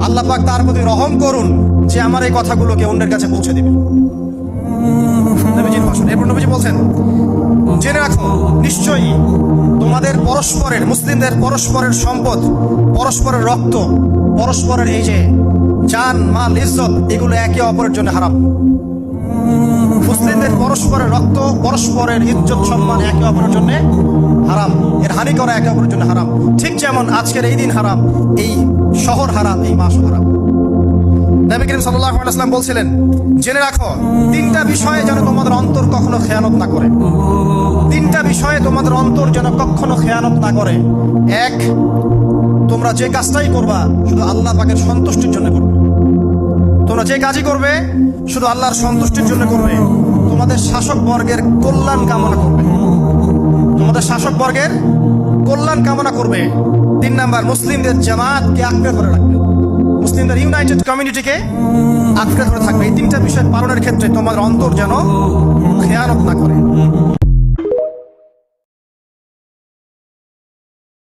আল্লাহ পাক তার প্রতি রহম করুন যে আমার এই কথাগুলোকে অন্যের কাছে পৌঁছে দিবে। নবীজির ভাষণ। এরপর নবীজি বলছেন, জেনে রাখো নিশ্চয়ই তোমাদের পরস্পরের, মুসলিমদের পরস্পরের সম্পদ, পরস্পরের রক্ত, পরস্পরের এই যে জান মাল ইজ্জত, এগুলো একে অপরের জন্য হারাম। মুসলিমদের পরস্পরের রক্ত, পরস্পরের ইজ্জত সম্মান একে অপরের জন্য হারাম। এর হানি করা একে অপরের জন্য হারাম। ঠিক যেমন আজকের এই দিন হারাম, এই শহর হারাম, এই মাস হারাম। নবী করিম সাল্লাল্লাহু আলাইহি ওয়াসাল্লাম বলছিলেন, জেনে রাখো তিনটা বিষয়ে যেন তোমাদের অন্তর কখনো খেয়ানত না করে। তিনটা বিষয়ে তোমাদের অন্তর যেন কখনো খেয়ানত না করে। এক, তোমরা যে কাজটাই করবা শুধু আল্লাহ পাকের সন্তুষ্টির জন্য করবে। তোমরা যে কাজই করবে শুধু আল্লাহর সন্তুষ্টির জন্য করবে। তোমাদের শাসক বর্গের কল্যাণ কামনা করবে। তোমাদের শাসক বর্গের কল্যাণ কামনা করবে। 3 নাম্বার, মুসলিমদের জামাতকে আঁকড়ে ধরে রাখবে। মুসলিমদের ইউনাইটেড কমিউনিটিকে আঁকড়ে ধরে থাকবে। এই তিনটা বিষয় পালনের ক্ষেত্রে তোমাদের অন্তর যেন খেয়ানত না করে।